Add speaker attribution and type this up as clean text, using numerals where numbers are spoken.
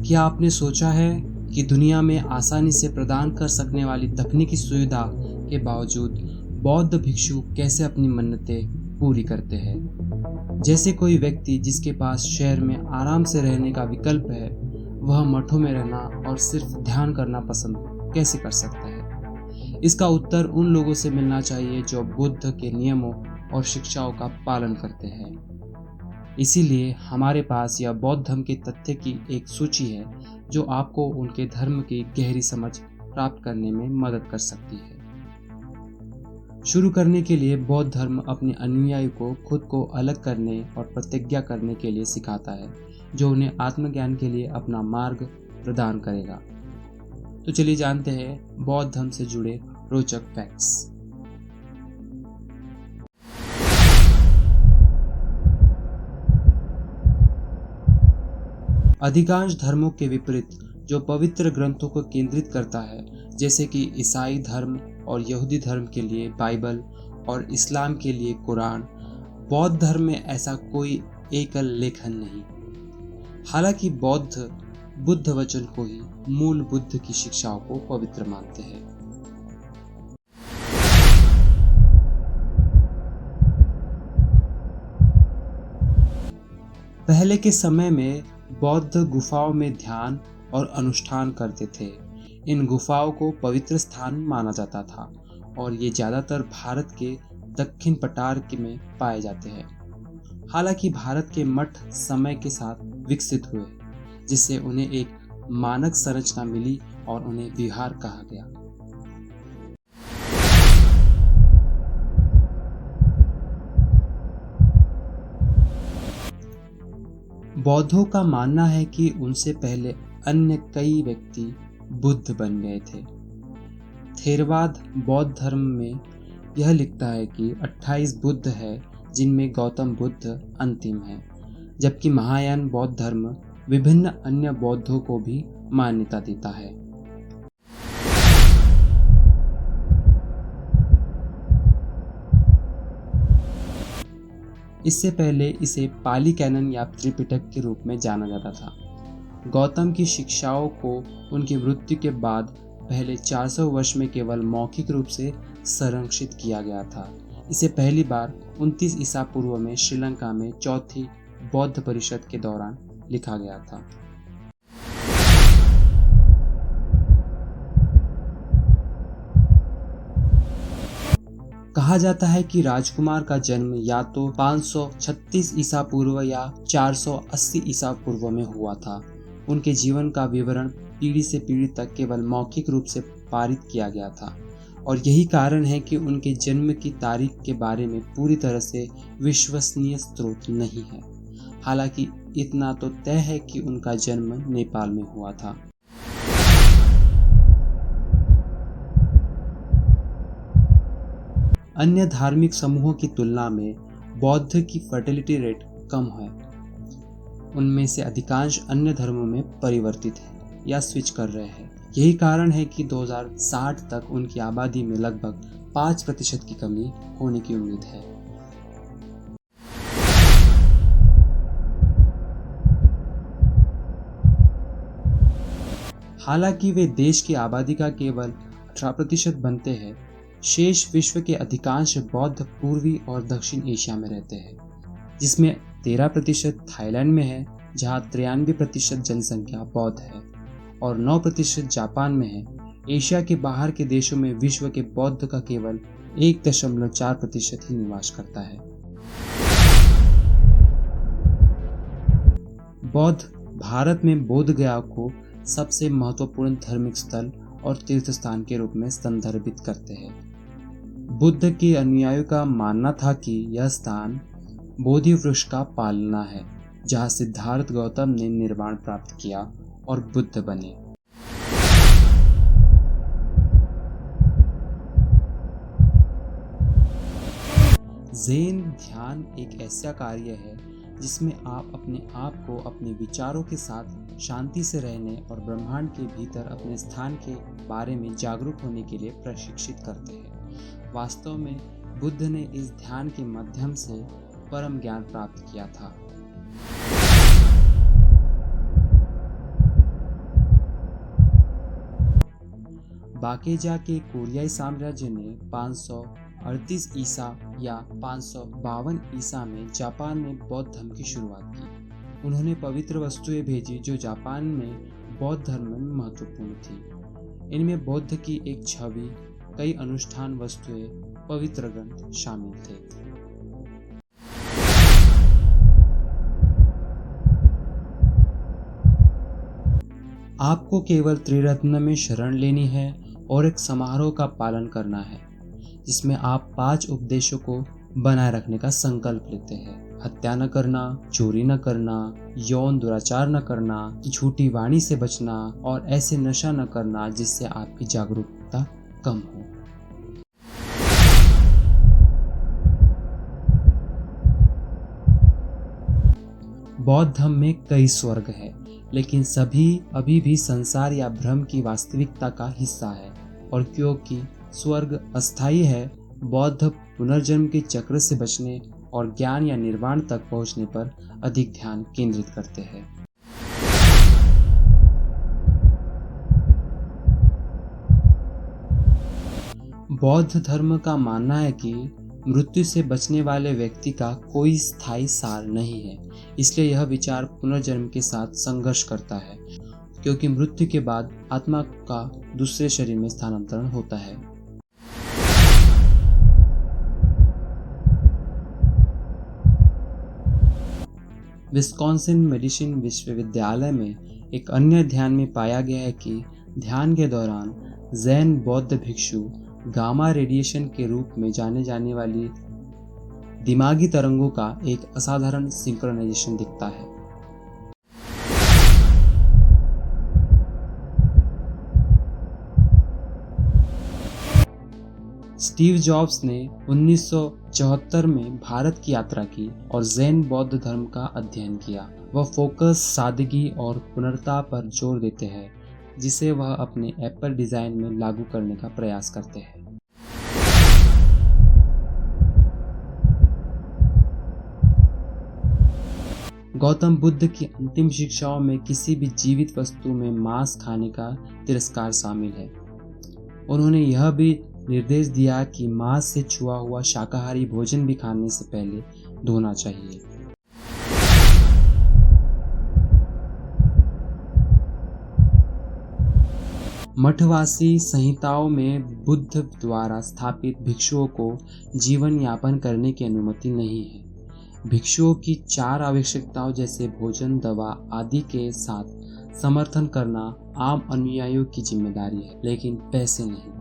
Speaker 1: क्या आपने सोचा है कि दुनिया में आसानी से प्रदान कर सकने वाली तकनीकी सुविधा के बावजूद बौद्ध भिक्षु कैसे अपनी मन्नतें पूरी करते हैं? जैसे कोई व्यक्ति जिसके पास शहर में आराम से रहने का विकल्प है, वह मठों में रहना और सिर्फ ध्यान करना पसंद कैसे कर सकता है? इसका उत्तर उन लोगों से मिलना चाहिए जो बुद्ध के नियमों और शिक्षाओं का पालन करते हैं। इसीलिए हमारे पास यह बौद्ध धर्म के तथ्य की एक सूची है जो आपको उनके धर्म की गहरी समझ प्राप्त करने में मदद कर सकती है। शुरू करने के लिए बौद्ध धर्म अपने अनुयायी को खुद को अलग करने और प्रतिज्ञा करने के लिए सिखाता है, जो उन्हें आत्मज्ञान के लिए अपना मार्ग प्रदान करेगा। तो चलिए जानते हैं बौद्ध धर्म से जुड़े रोचक फैक्ट्स। अधिकांश धर्मों के विपरीत जो पवित्र ग्रंथों को केंद्रित करता है, जैसे कि ईसाई धर्म और यहूदी धर्म के लिए बाइबल और इस्लाम के लिए कुरान, बौद्ध धर्म में ऐसा कोई एकल लेखन नहीं। हालांकि बौद्ध बुद्ध वचन को ही मूल बुद्ध की शिक्षाओं को पवित्र मानते हैं। पहले के समय में बौद्ध गुफाओं में ध्यान और अनुष्ठान करते थे। इन गुफाओं को पवित्र स्थान माना जाता था और ये ज़्यादातर भारत के दक्षिण पठार में पाए जाते हैं। हालांकि भारत के मठ समय के साथ विकसित हुए, जिससे उन्हें एक मानक संरचना मिली और उन्हें विहार कहा गया। बौद्धों का मानना है कि उनसे पहले अन्य कई व्यक्ति बुद्ध बन गए थे। थेरवाद बौद्ध धर्म में यह लिखता है कि 28 बुद्ध है, जिनमें गौतम बुद्ध अंतिम है, जबकि महायान बौद्ध धर्म विभिन्न अन्य बौद्धों को भी मान्यता देता है। इससे पहले इसे पाली कैनन या त्रिपिटक के रूप में जाना जाता था। गौतम की शिक्षाओं को उनकी मृत्यु के बाद पहले 400 वर्ष में केवल मौखिक रूप से संरक्षित किया गया था। इसे पहली बार 29 ईसा पूर्व में श्रीलंका में चौथी बौद्ध परिषद के दौरान लिखा गया था। कहा जाता है कि राजकुमार का जन्म या तो 536 ईसा पूर्व या 480 ईसा पूर्व में हुआ था। उनके जीवन का विवरण पीढ़ी से पीढ़ी तक केवल मौखिक रूप से पारित किया गया था और यही कारण है कि उनके जन्म की तारीख के बारे में पूरी तरह से विश्वसनीय स्रोत नहीं है। हालांकि इतना तो तय है कि उनका जन्म नेपाल में हुआ था। अन्य धार्मिक समूहों की तुलना में बौद्ध की फर्टिलिटी रेट कम है। उनमें से अधिकांश अन्य धर्मों में परिवर्तित है या स्विच कर रहे हैं। यही कारण है कि 2060 तक उनकी आबादी में लगभग 5% की कमी होने की उम्मीद है। हालांकि वे देश की आबादी का केवल 18% बनते हैं, शेष विश्व के अधिकांश बौद्ध पूर्वी और दक्षिण एशिया में रहते हैं, जिसमें 13% थाईलैंड में है, जहां 93% जनसंख्या बौद्ध है, और 9% जापान में है। एशिया के बाहर के देशों में विश्व के बौद्ध का केवल 1.4% ही निवास करता है। बौद्ध भारत में बोध गया को सबसे महत्वपूर्ण धार्मिक स्थल और तीर्थ स्थान के रूप में संदर्भित करते हैं। बुद्ध के अनुयायियों का मानना था कि यह स्थान बोधि वृक्ष का पालना है, जहां सिद्धार्थ गौतम ने निर्वाण प्राप्त किया और बुद्ध बने। ज़ेन ध्यान एक ऐसा कार्य है जिसमें आप अपने आप को अपने विचारों के साथ शांति से रहने और ब्रह्मांड के भीतर अपने स्थान के बारे में जागरूक होने के लिए प्रशिक्षित करते हैं। वास्तव में बुद्ध ने इस ध्यान के माध्यम से परम ज्ञान प्राप्त किया था। बाकेजा के कोरियाई साम्राज्य ने 538 ईसा या 552 ईसा में जापान में बौद्ध धर्म की शुरुआत की। उन्होंने पवित्र वस्तुएं भेजी जो जापान में बौद्ध धर्म में महत्वपूर्ण थी। इनमें बुद्ध की एक छवि, कई अनुष्ठान वस्तुएं, पवित्र ग्रंथ शामिल थे। आपको केवल त्रिरत्न में शरण लेनी है और एक समारोह का पालन करना है जिसमें आप 5 उपदेशों को बनाए रखने का संकल्प लेते हैं। हत्या न करना, चोरी न करना, यौन दुराचार न करना, झूठी वाणी से बचना और ऐसे नशा न करना जिससे आपकी जागरूकता कम हो। बौद्ध धर्म में कई स्वर्ग है, लेकिन सभी अभी भी संसार या भ्रम की वास्तविकता का हिस्सा है। और क्योंकि स्वर्ग अस्थायी है, बौद्ध पुनर्जन्म के चक्र से बचने और ज्ञान या निर्वाण तक पहुंचने पर अधिक ध्यान केंद्रित करते हैं। बौद्ध धर्म का मानना है कि मृत्यु से बचने वाले व्यक्ति का कोई स्थायी सार नहीं है, इसलिए यह विचार पुनर्जन्म के साथ संघर्ष करता है, क्योंकि मृत्यु के बाद आत्मा का दूसरे शरीर में स्थानांतरण होता है। विस्कॉन्सिन मेडिसिन विश्वविद्यालय में एक अन्य अध्ययन में पाया गया है कि ध्यान के दौरान जैन बौद्ध भिक्षु गामा रेडिएशन के रूप में जाने जाने वाली दिमागी तरंगों का एक असाधारण सिंक्रोनाइजेशन दिखता है। स्टीव जॉब्स ने 1974 में भारत की यात्रा की और जैन बौद्ध धर्म का अध्ययन किया। वह फोकस, सादगी और पुनर्ता पर जोर देते हैं, जिसे वह अपने एप्पल डिजाइन में लागू करने का प्रयास करते हैं। गौतम बुद्ध की अंतिम शिक्षाओं में किसी भी जीवित वस्तु में मांस खाने का तिरस्कार शामिल है। उन्होंने यह भी निर्देश दिया कि मांस से छुआ हुआ शाकाहारी भोजन भी खाने से पहले धोना चाहिए। मठवासी संहिताओं में बुद्ध द्वारा स्थापित भिक्षुओं को जीवन यापन करने की अनुमति नहीं है। भिक्षुओं की 4 आवश्यकताओं जैसे भोजन, दवा आदि के साथ समर्थन करना आम अनुयायियों की जिम्मेदारी है, लेकिन पैसे नहीं।